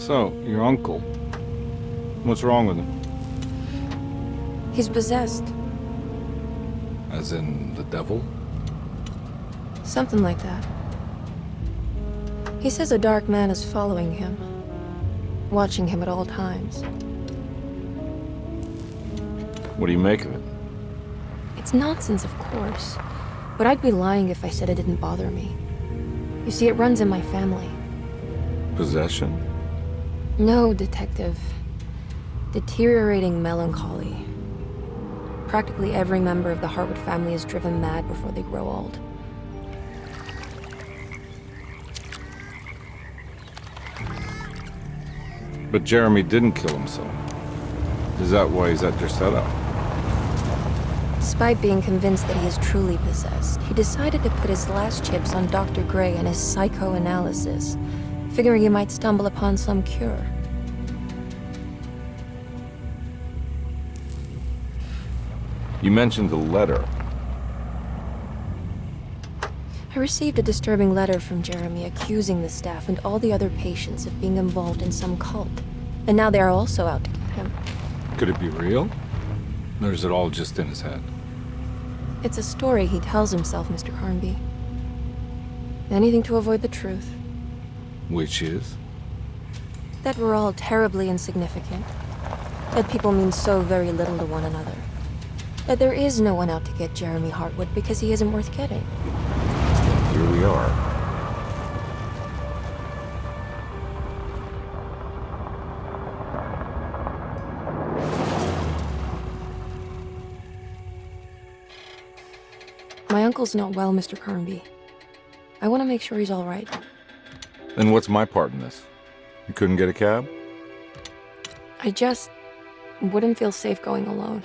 So, your uncle. What's wrong with him? He's possessed. As in the devil? Something like that. He says a dark man is following him, watching him at all times. What do you make of it? It's nonsense, of course, but I'd be lying if I said it didn't bother me. You see, it runs in my family. Possession? No, Detective. Deteriorating melancholy. Practically every member of the Hartwood family is driven mad before they grow old. But Jeremy didn't kill himself. Is that why he's at your setup? Despite being convinced that he is truly possessed, he decided to put his last chips on Dr. Gray and his psychoanalysis, figuring he might stumble upon some cure. You mentioned the letter. I received a disturbing letter from Jeremy accusing the staff and all the other patients of being involved in some cult. And now they are also out to get him. Could it be real? Or is it all just in his head? It's a story he tells himself, Mr. Carnby. Anything to avoid the truth. Which is? That we're all terribly insignificant. That people mean so very little to one another. That there is no one out to get Jeremy Hartwood because he isn't worth getting. Here we are. My uncle's not well, Mr. Carnby. I want to make sure he's all right. Then what's my part in this? You couldn't get a cab? I just wouldn't feel safe going alone.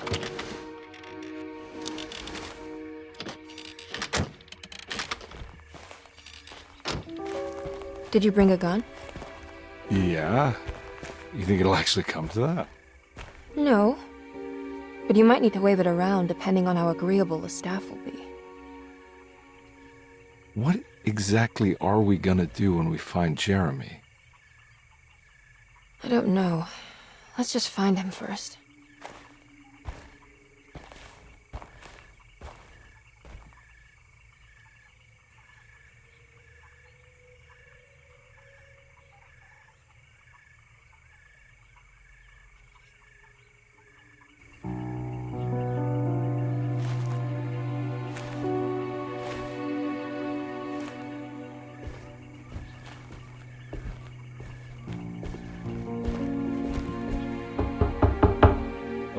Did you bring a gun? Yeah. You think it'll actually come to that? No. But you might need to wave it around depending on how agreeable the staff will be. What exactly are we gonna do when we find Jeremy? I don't know. Let's just find him first.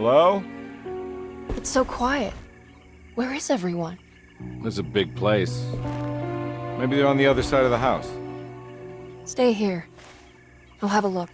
Hello? It's so quiet. Where is everyone? This is a big place. Maybe they're on the other side of the house. Stay here. I'll have a look.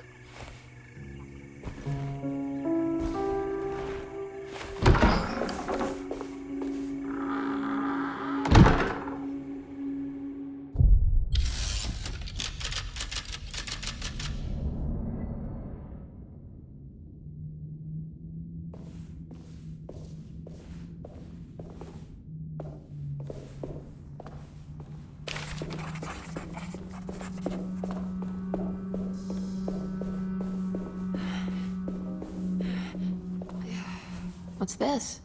What's this?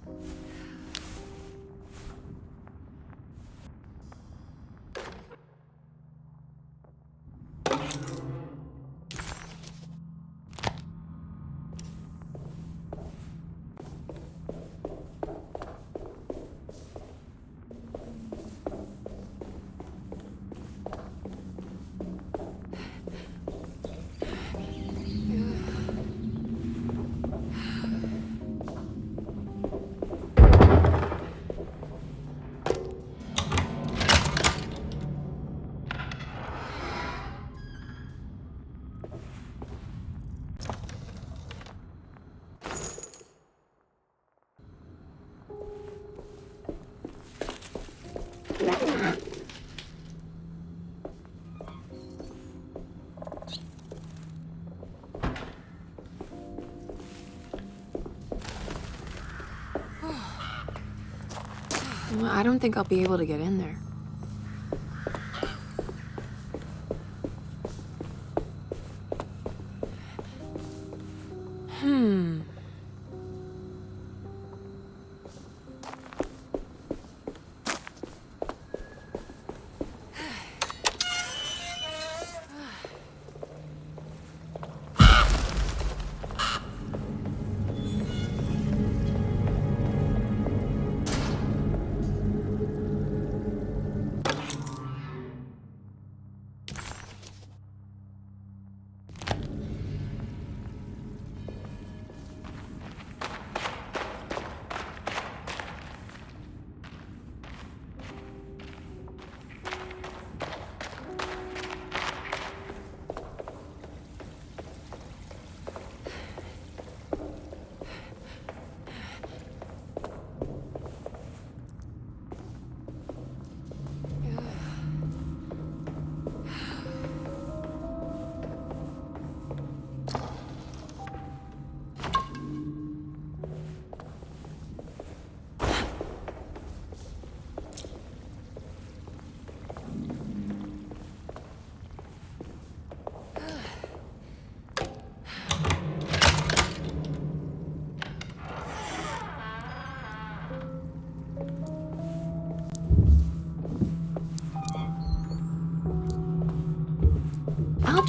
I don't think I'll be able to get in there.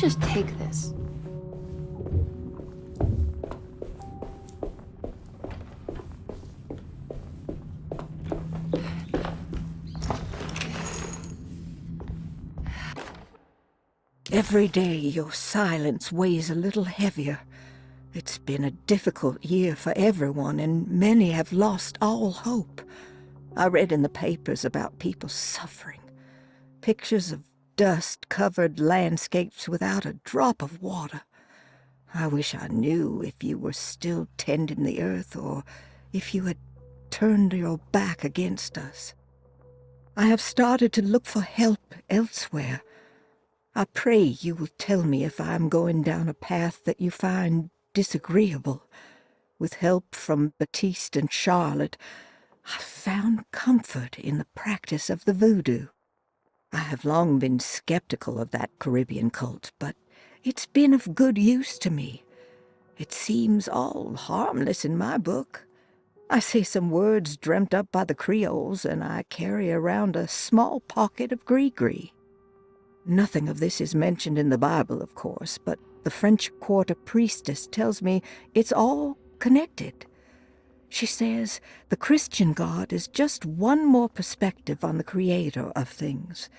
just take this? Every day your silence weighs a little heavier. It's been a difficult year for everyone, and many have lost all hope. I read in the papers about people suffering. Pictures of dust-covered landscapes without a drop of water. I wish I knew if you were still tending the earth or if you had turned your back against us. I have started to look for help elsewhere. I pray you will tell me if I am going down a path that you find disagreeable. With help from Baptiste and Charlotte, I found comfort in the practice of the voodoo. I have long been skeptical of that Caribbean cult, but it's been of good use to me. It seems all harmless in my book. I say some words dreamt up by the Creoles, and I carry around a small pocket of gree-gree. Nothing of this is mentioned in the Bible, of course, but the French Quarter priestess tells me it's all connected. She says the Christian God is just one more perspective on the creator of things.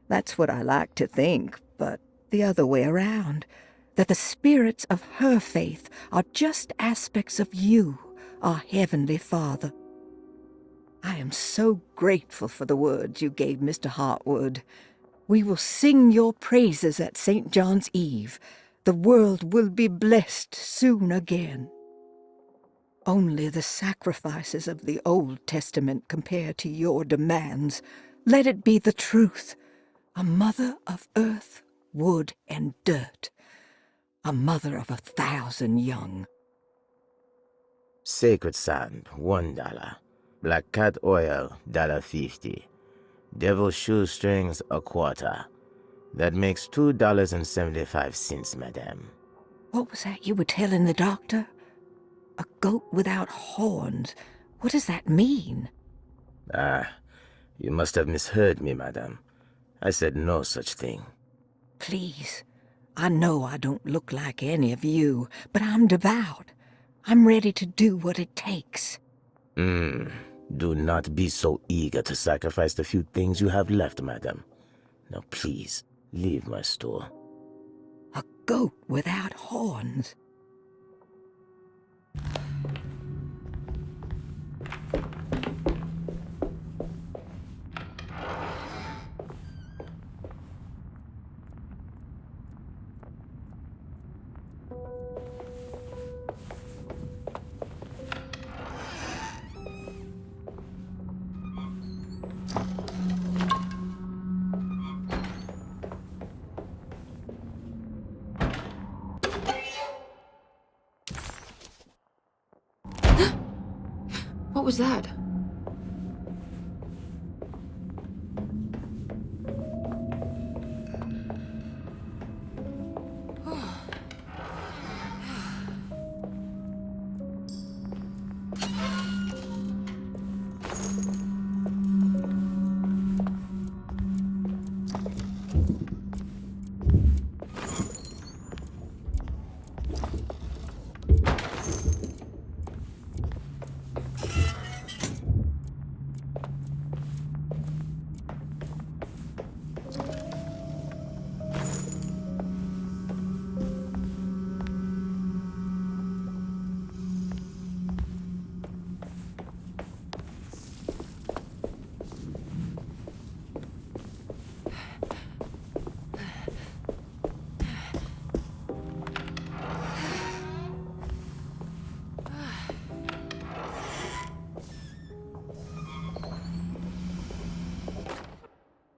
That's what I like to think, but the other way around, that the spirits of her faith are just aspects of you, our Heavenly Father. I am so grateful for the words you gave Mr. Hartwood. We will sing your praises at St. John's Eve. The world will be blessed soon again. Only the sacrifices of the Old Testament compare to your demands. Let it be the truth. A mother of earth, wood, and dirt. A mother of 1,000 young. Sacred sand, $1. Black cat oil, $1.50. Devil shoestrings, a quarter. That makes $2.75, madame. What was that you were telling the doctor? A goat without horns. What does that mean? Ah, you must have misheard me, madame. I said no such thing. Please, I know I don't look like any of you, but I'm devout. I'm ready to do what it takes. Do not be so eager to sacrifice the few things you have left, madam. Now please, leave my store. A goat without horns. What was that?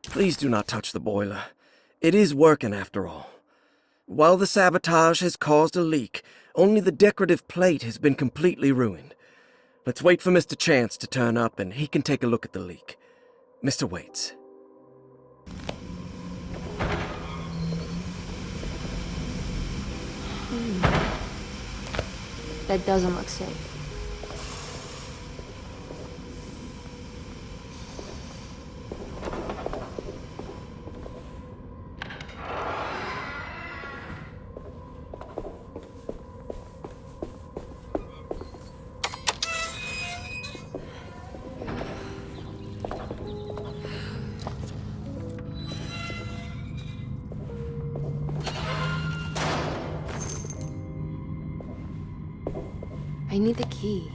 Please do not touch the boiler. It is working after all. While the sabotage has caused a leak, only the decorative plate has been completely ruined. Let's wait for Mr. Chance to turn up and he can take a look at the leak. Mr. Waits. That doesn't look safe. I need the key.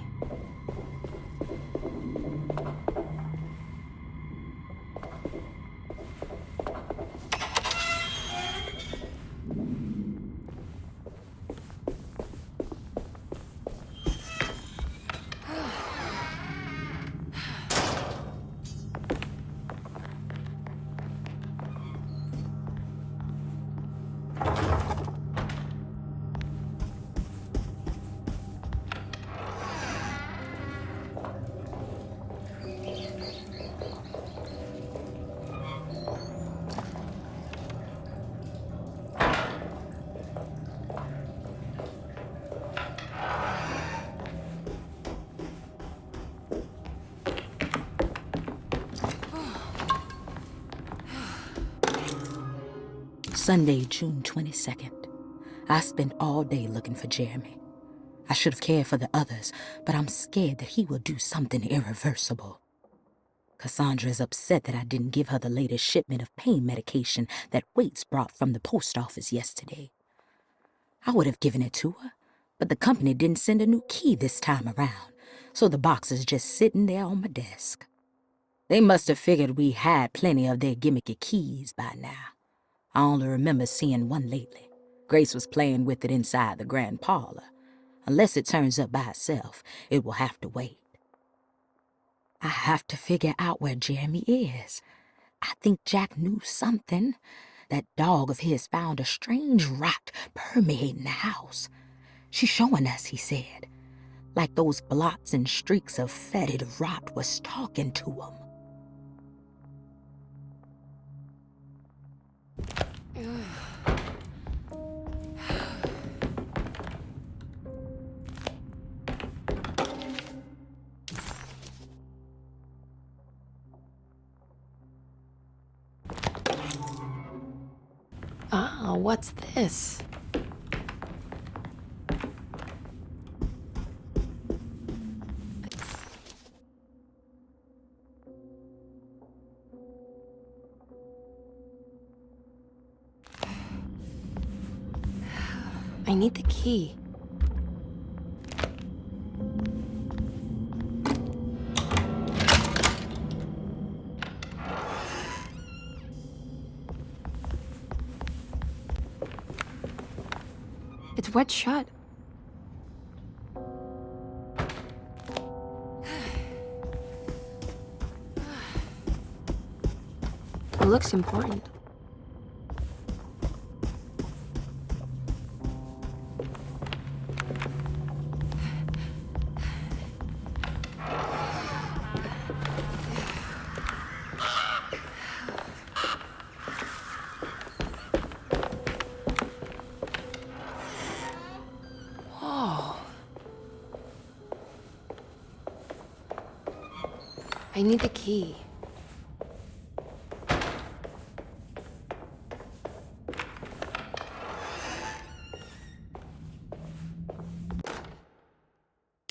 Sunday, June 22nd. I spent all day looking for Jeremy. I should have cared for the others, but I'm scared that he will do something irreversible. Cassandra is upset that I didn't give her the latest shipment of pain medication that Waits brought from the post office yesterday. I would have given it to her, but the company didn't send a new key this time around, so the box is just sitting there on my desk. They must have figured we had plenty of their gimmicky keys by now. I only remember seeing one lately. Grace was playing with it inside the grand parlor. Unless it turns up by itself, it will have to wait. I have to figure out where Jeremy is. I think Jack knew something. That dog of his found a strange rot permeating the house. She's showing us, he said. Like those blots and streaks of fetid rot was talking to him. Ah, what's this? I need the key. It's wet shut. It looks important. I need the key.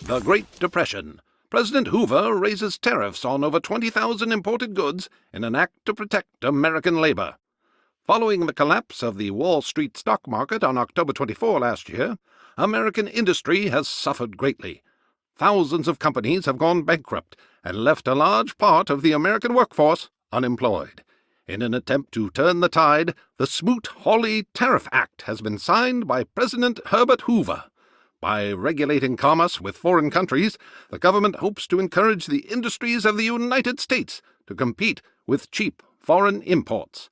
The Great Depression. President Hoover raises tariffs on over 20,000 imported goods in an act to protect American labor. Following the collapse of the Wall Street stock market on October 24 last year, American industry has suffered greatly. Thousands of companies have gone bankrupt and left a large part of the American workforce unemployed. In an attempt to turn the tide, the Smoot-Hawley Tariff Act has been signed by President Herbert Hoover. By regulating commerce with foreign countries, the government hopes to encourage the industries of the United States to compete with cheap foreign imports.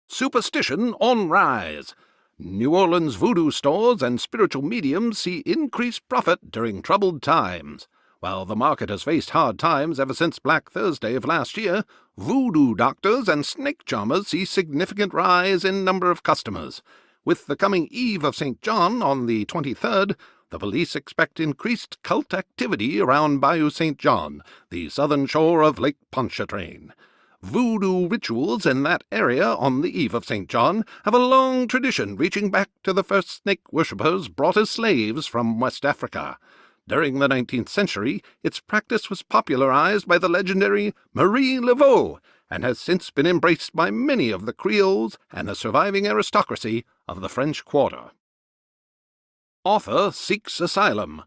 Superstition on rise. New Orleans voodoo stores and spiritual mediums see increased profit during troubled times. While the market has faced hard times ever since Black Thursday of last year, voodoo doctors and snake charmers see significant rise in number of customers. With the coming Eve of St. John on the 23rd, the police expect increased cult activity around Bayou St. John, the southern shore of Lake Pontchartrain. Voodoo rituals in that area on the Eve of St. John have a long tradition reaching back to the first snake worshippers brought as slaves from West Africa. During the 19th century, its practice was popularized by the legendary Marie Laveau and has since been embraced by many of the Creoles and the surviving aristocracy of the French Quarter. Author seeks asylum.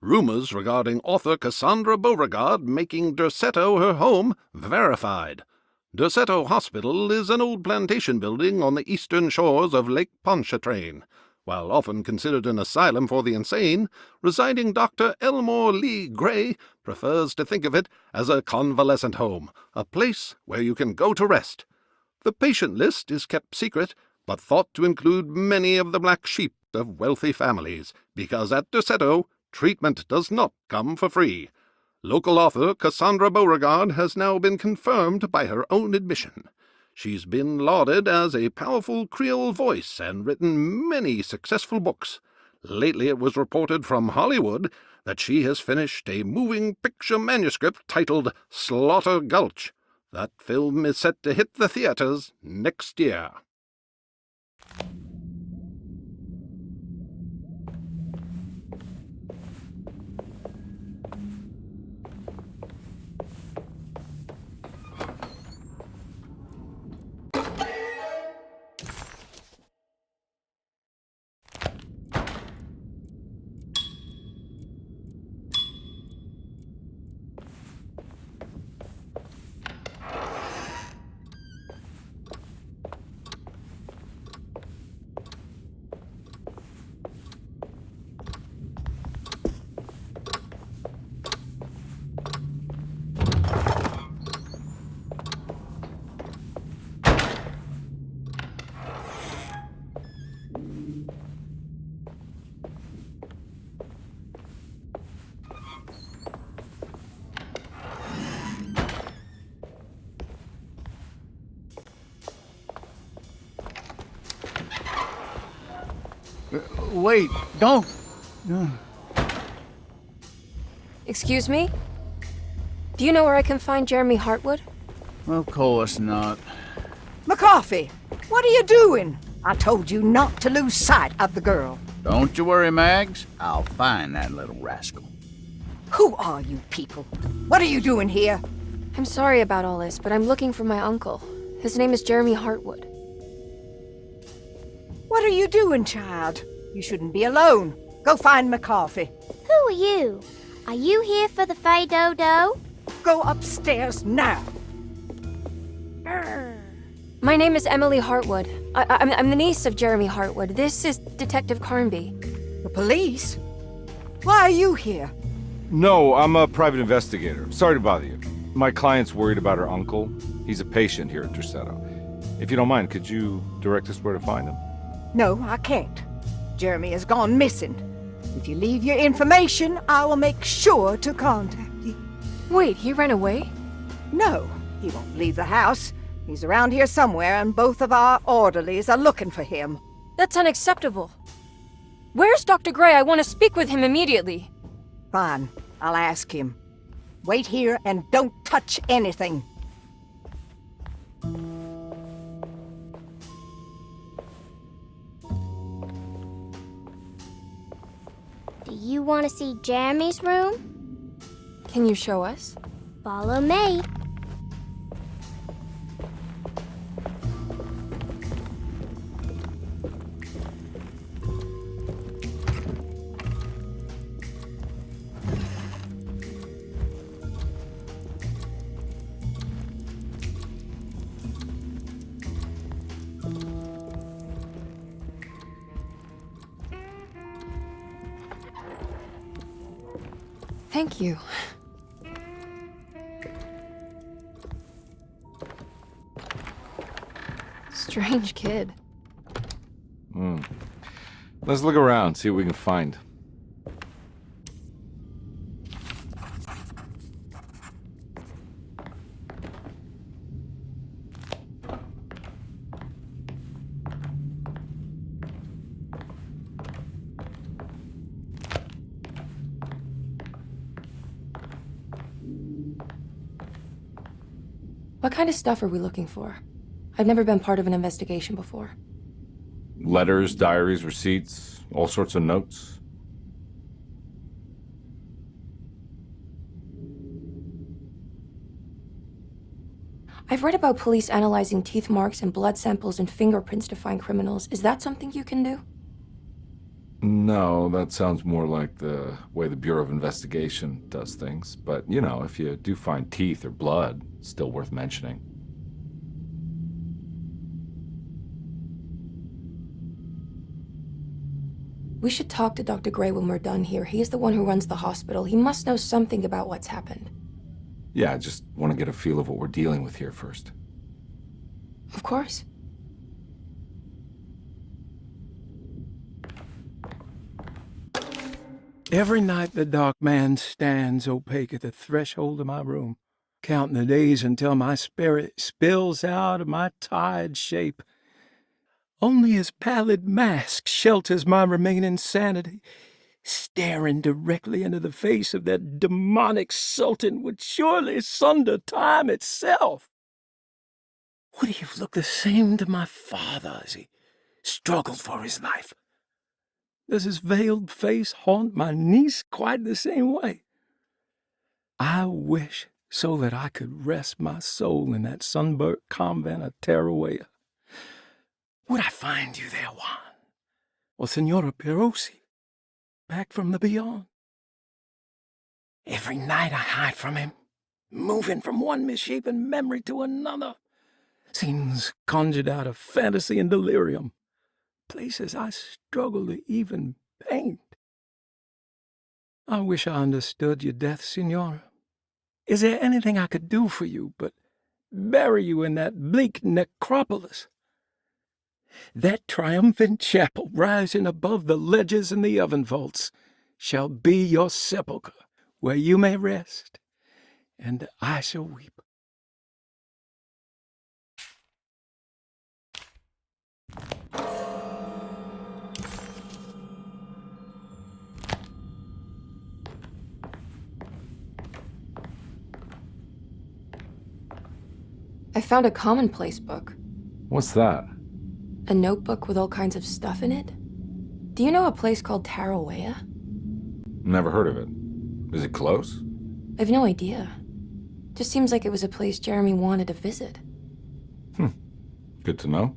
Rumors regarding author Cassandra Beauregard making Derceto her home verified. Derceto Hospital is an old plantation building on the eastern shores of Lake Pontchartrain. While often considered an asylum for the insane, residing Dr. Elmore Lee Gray prefers to think of it as a convalescent home, a place where you can go to rest. The patient list is kept secret, but thought to include many of the black sheep of wealthy families, because at Derceto, treatment does not come for free. Local author Cassandra Beauregard has now been confirmed by her own admission. She's been lauded as a powerful Creole voice and written many successful books. Lately it was reported from Hollywood that she has finished a moving picture manuscript titled Slaughter Gulch. That film is set to hit the theaters next year. Wait, don't. Excuse me? Do you know where I can find Jeremy Hartwood? Of course not. McCarthy, what are you doing? I told you not to lose sight of the girl. Don't you worry, Mags. I'll find that little rascal. Who are you people? What are you doing here? I'm sorry about all this, but I'm looking for my uncle. His name is Jeremy Hartwood. What are you doing, child? You shouldn't be alone. Go find McCarthy. Who are you? Are you here for the Fay Dodo? Go upstairs now. My name is Emily Hartwood. I'm the niece of Jeremy Hartwood. This is Detective Carnby. The police? Why are you here? No, I'm a private investigator. Sorry to bother you. My client's worried about her uncle. He's a patient here at Derceto. If you don't mind, could you direct us where to find him? No, I can't. Jeremy has gone missing. If you leave your information, I will make sure to contact you. Wait, he ran away? No, he won't leave the house. He's around here somewhere, and both of our orderlies are looking for him. That's unacceptable. Where's Dr. Gray? I want to speak with him immediately. Fine, I'll ask him. Wait here and don't touch anything. Do you want to see Jeremy's room? Can you show us? Follow me. Thank you. Strange kid. Let's look around, see what we can find. What kind of stuff are we looking for? I've never been part of an investigation before. Letters, diaries, receipts, all sorts of notes. I've read about police analyzing teeth marks and blood samples and fingerprints to find criminals. Is that something you can do? No, that sounds more like the way the Bureau of Investigation does things. But, you know, if you do find teeth or blood, it's still worth mentioning. We should talk to Dr. Gray when we're done here. He's the one who runs the hospital. He must know something about what's happened. Yeah, I just want to get a feel of what we're dealing with here first. Of course. Every night the dark man stands opaque at the threshold of my room, counting the days until my spirit spills out of my tired shape. Only his pallid mask shelters my remaining sanity. Staring directly into the face of that demonic sultan would surely sunder time itself. Would he have looked the same to my father as he struggled for his life? Does his veiled face haunt my niece quite the same way? I wish so that I could rest my soul in that sunburnt convent of Tarawea. Would I find you there, Juan? Or Senora Pirosi, back from the beyond? Every night I hide from him, moving from one misshapen memory to another. Scenes conjured out of fantasy and delirium. Places I struggle to even paint. I wish I understood your death, Senora. Is there anything I could do for you but bury you in that bleak necropolis? That triumphant chapel rising above the ledges and the oven vaults shall be your sepulchre, where you may rest, and I shall weep. I found a commonplace book. What's that? A notebook with all kinds of stuff in it. Do you know a place called Tarawea? Never heard of it. Is it close? I've no idea. Just seems like it was a place Jeremy wanted to visit. Good to know.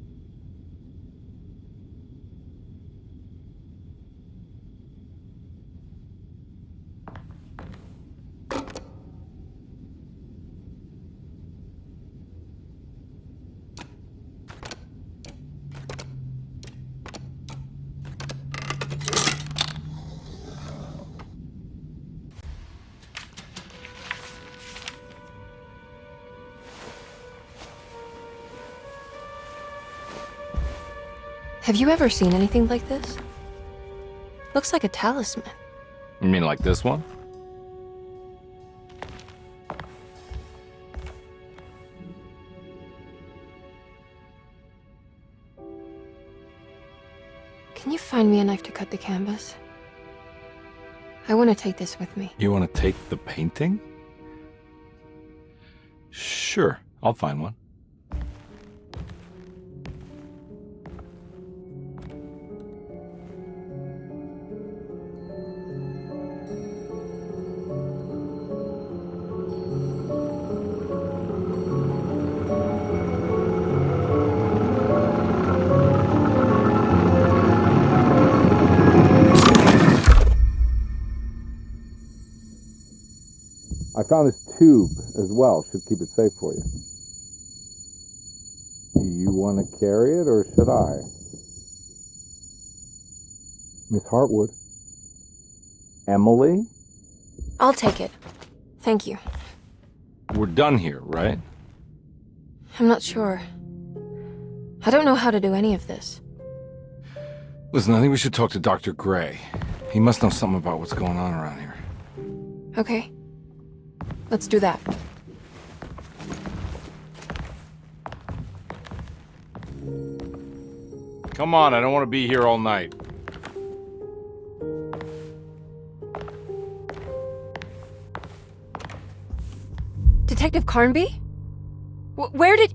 Have you ever seen anything like this? Looks like a talisman. You mean like this one? Can you find me a knife to cut the canvas? I want to take this with me. You want to take the painting? Sure, I'll find one. I found this tube as well. Should keep it safe for you. Do you want to carry it or should I? Miss Hartwood? Emily? I'll take it. Thank you. We're done here, right? I'm not sure. I don't know how to do any of this. Listen, I think we should talk to Dr. Gray. He must know something about what's going on around here. Okay. Let's do that. Come on, I don't want to be here all night. Detective Carnby? Where did...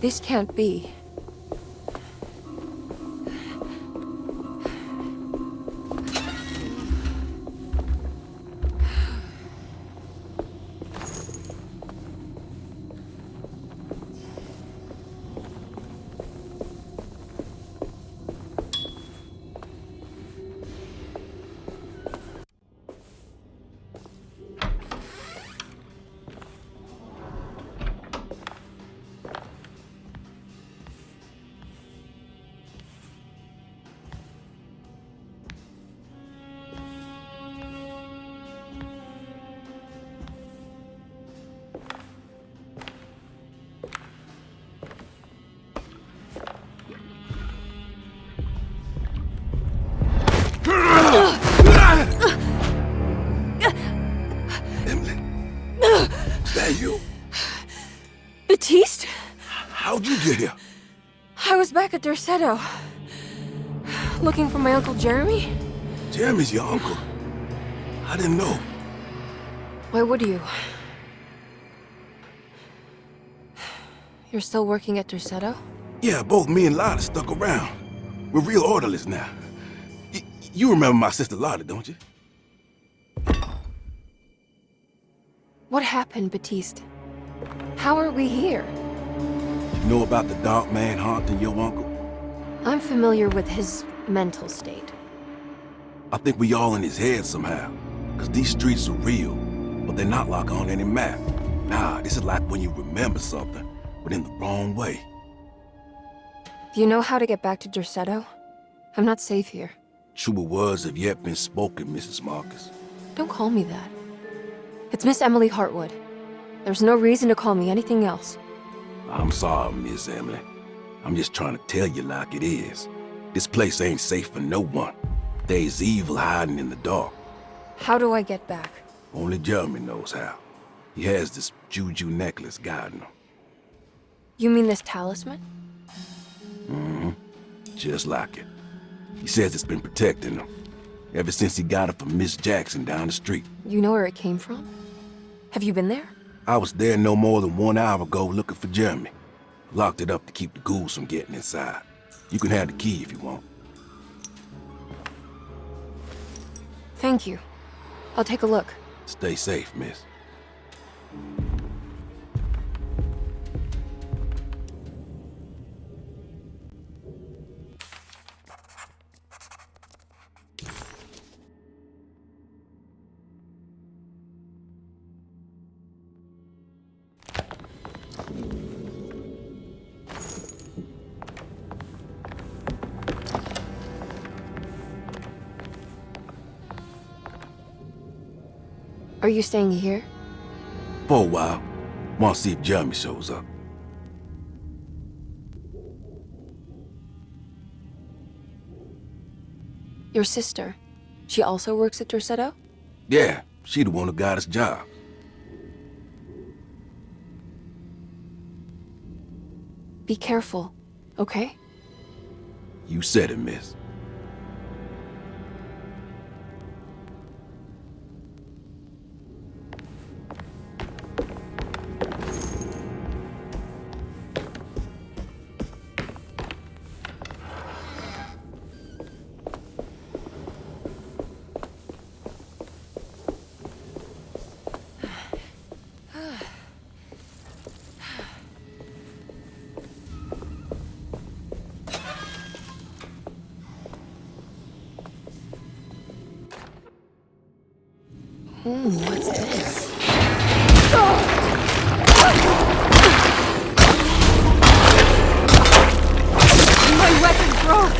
This can't be. That you? Baptiste? How'd you get here? I was back at Dorsetto. Looking for my Uncle Jeremy? Jeremy's your uncle. I didn't know. Why would you? You're still working at Dorsetto? Yeah, both me and Lotta stuck around. We're real orderlies now. You remember my sister Lotta, don't you? What happened, Baptiste? How are we here? You know about the dark man haunting your uncle? I'm familiar with his mental state. I think we all in his head somehow. Cause these streets are real, but they're not like on any map. Nah, this is like when you remember something, but in the wrong way. Do you know how to get back to Dorsetto? I'm not safe here. Truer words have yet been spoken, Mrs. Marcus. Don't call me that. It's Miss Emily Hartwood. There's no reason to call me anything else. I'm sorry, Miss Emily. I'm just trying to tell you like it is. This place ain't safe for no one. There's evil hiding in the dark. How do I get back? Only Jeremy knows how. He has this juju necklace guiding him. You mean this talisman? Mm-hmm. Just like it. He says it's been protecting him ever since he got it from Miss Jackson down the street. You know where it came from? Have you been there? I was there no more than 1 hour ago looking for Jeremy. Locked it up to keep the ghouls from getting inside. You can have the key if you want. Thank you. I'll take a look. Stay safe, miss. Are you staying here? For a while. Want to see if Jeremy shows up. Your sister. She also works at Dorsetto? Yeah, she the one who got us jobs. Be careful, okay? You said it, miss. Ooh, what's this? My weapon broke!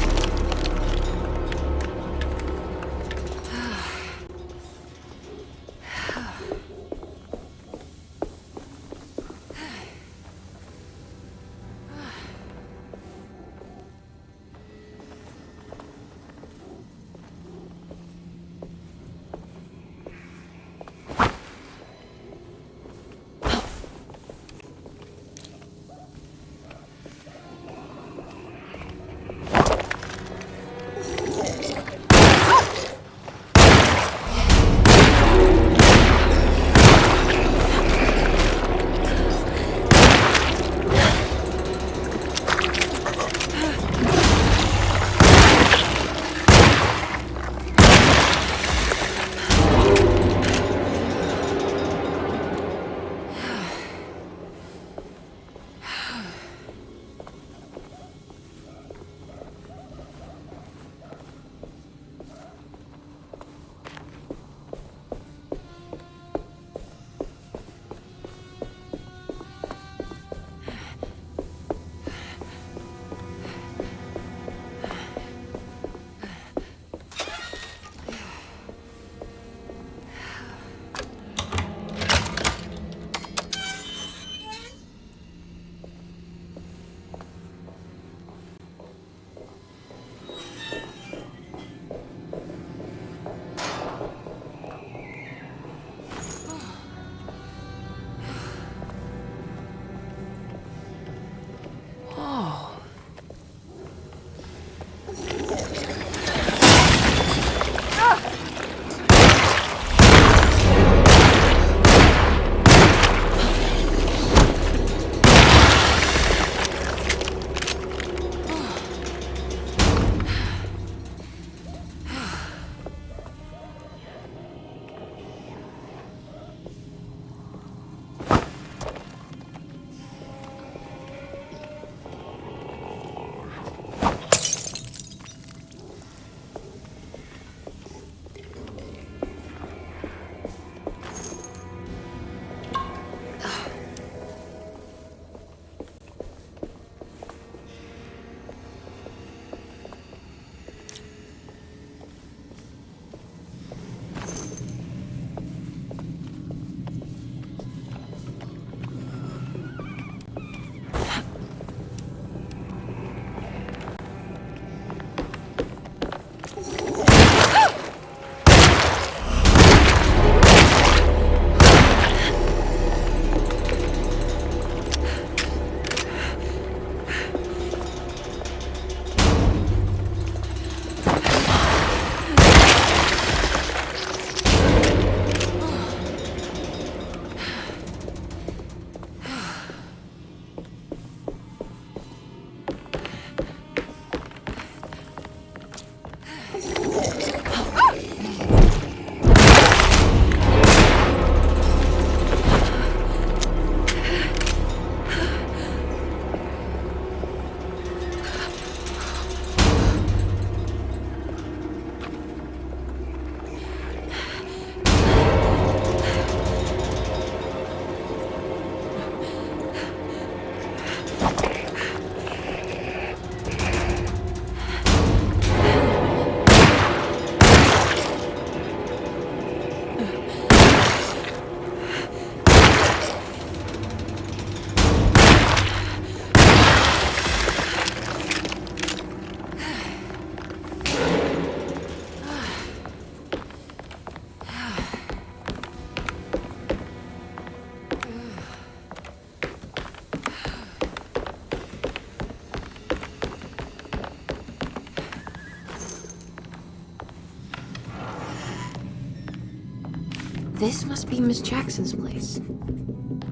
This must be Miss Jackson's place.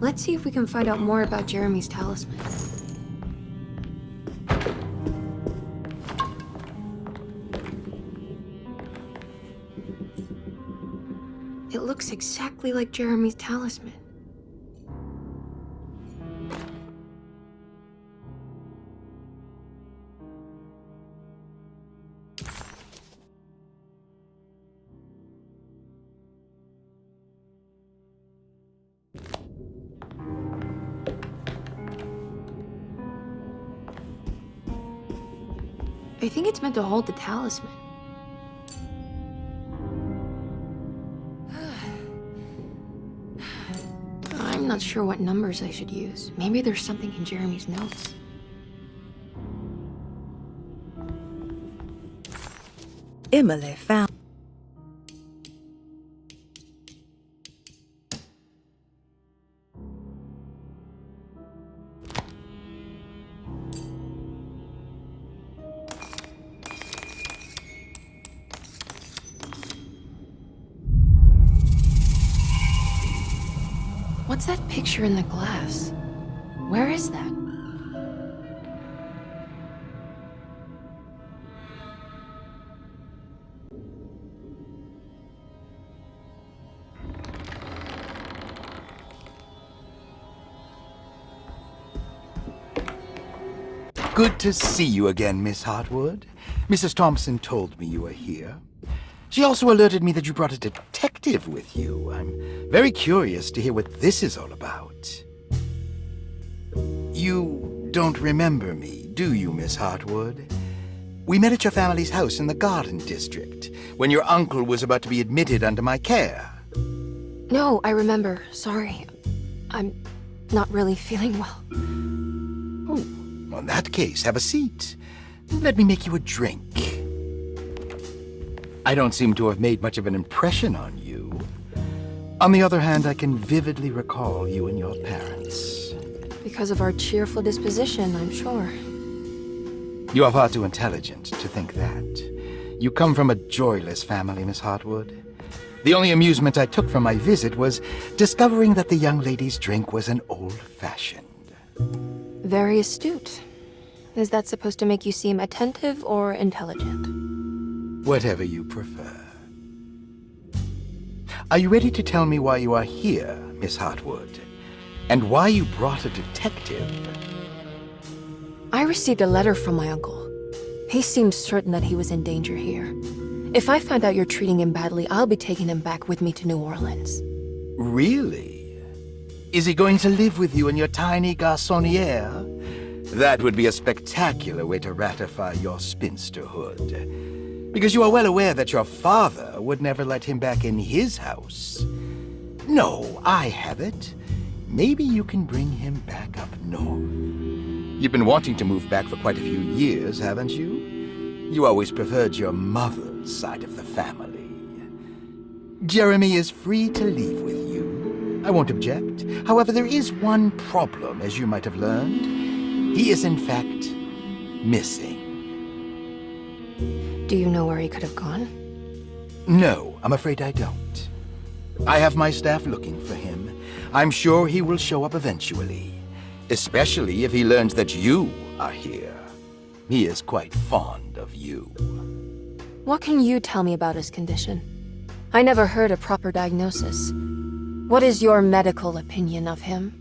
Let's see if we can find out more about Jeremy's talisman. It looks exactly like Jeremy's talisman. I think it's meant to hold the talisman. I'm not sure what numbers I should use. Maybe there's something in Jeremy's notes. Emily found... What's that picture in the glass? Where is that? Good to see you again, Miss Hartwood. Mrs. Thompson told me you were here. She also alerted me that you brought a detective with you. I'm very curious to hear what this is all about. You don't remember me, do you, Miss Hartwood? We met at your family's house in the Garden District, when your uncle was about to be admitted under my care. No, I remember. Sorry. I'm not really feeling well. Oh, in that case, have a seat. Let me make you a drink. I don't seem to have made much of an impression on you. On the other hand, I can vividly recall you and your parents. Because of our cheerful disposition, I'm sure. You are far too intelligent to think that. You come from a joyless family, Miss Hartwood. The only amusement I took from my visit was discovering that the young lady's drink was an old-fashioned. Very astute. Is that supposed to make you seem attentive or intelligent? Whatever you prefer. Are you ready to tell me why you are here, Miss Hartwood? And why you brought a detective? I received a letter from my uncle. He seemed certain that he was in danger here. If I find out you're treating him badly, I'll be taking him back with me to New Orleans. Really? Is he going to live with you in your tiny garçonniere? That would be a spectacular way to ratify your spinsterhood. Because you are well aware that your father would never let him back in his house. No, I have it. Maybe you can bring him back up north. You've been wanting to move back for quite a few years, haven't you? You always preferred your mother's side of the family. Jeremy is free to leave with you. I won't object. However, there is one problem, as you might have learned. He is, in fact, missing. Do you know where he could have gone? No, I'm afraid I don't. I have my staff looking for him. I'm sure he will show up eventually, especially if he learns that you are here. He is quite fond of you. What can you tell me about his condition? I never heard a proper diagnosis. What is your medical opinion of him?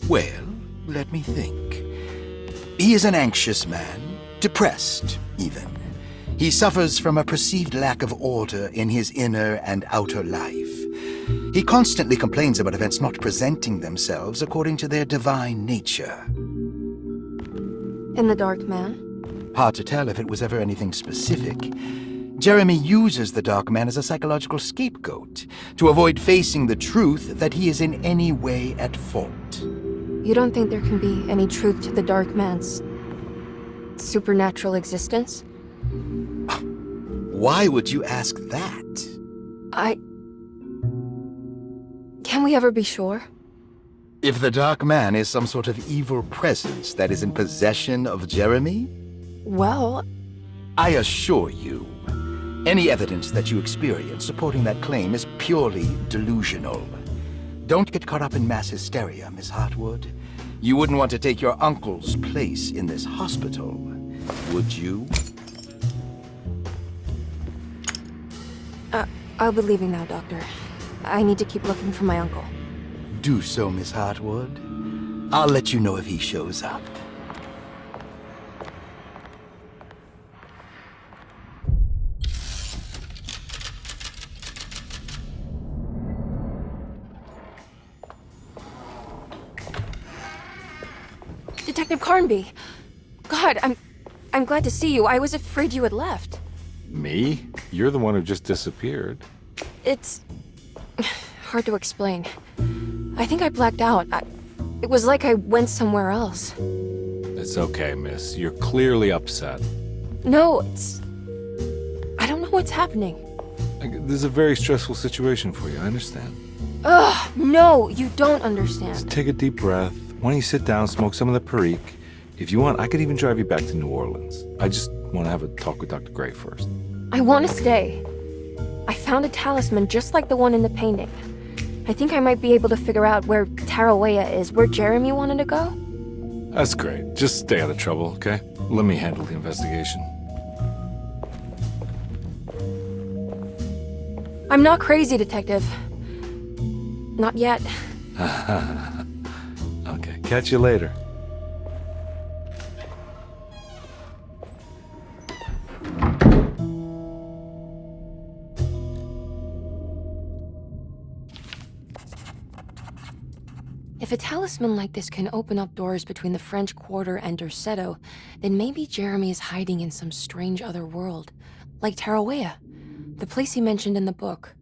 Well, let me think. He is an anxious man, depressed, even. He suffers from a perceived lack of order in his inner and outer life. He constantly complains about events not presenting themselves according to their divine nature. And the Dark Man? Hard to tell if it was ever anything specific. Jeremy uses the Dark Man as a psychological scapegoat to avoid facing the truth that he is in any way at fault. You don't think there can be any truth to the Dark Man's supernatural existence? Why would you ask that? Can we ever be sure? If the Dark Man is some sort of evil presence that is in possession of Jeremy? Well... I assure you, Any evidence that you experience supporting that claim is purely delusional. Don't get caught up in mass hysteria, Miss Hartwood. You wouldn't want to take your uncle's place in this hospital, would you? I'll be leaving now, Doctor. I need to keep looking for my uncle. Do so, Miss Hartwood. I'll let you know if he shows up. Detective Carnby! God, I'm glad to see you. I was afraid you had left. Me? You're the one who just disappeared. It's hard to explain. I think I blacked out. It was like I went somewhere else. It's okay, miss. You're clearly upset. No, I don't know what's happening. This is a very stressful situation for you, I understand. Ugh, no, you don't understand. Just take a deep breath. Why don't you sit down, smoke some of the Perique? If you want, I could even drive you back to New Orleans. I just want to have a talk with Dr. Gray first. I want to stay. I found a talisman just like the one in the painting. I think I might be able to figure out where Tarawea is, where Jeremy wanted to go. That's great. Just stay out of trouble, okay? Let me handle the investigation. I'm not crazy, Detective. Not yet. Okay, catch you later. If a talisman like this can open up doors between the French Quarter and Derceto, then maybe Jeremy is hiding in some strange other world. Like Tarawea, the place he mentioned in the book.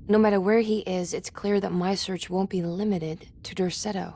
No matter where he is, it's clear that my search won't be limited to Derceto.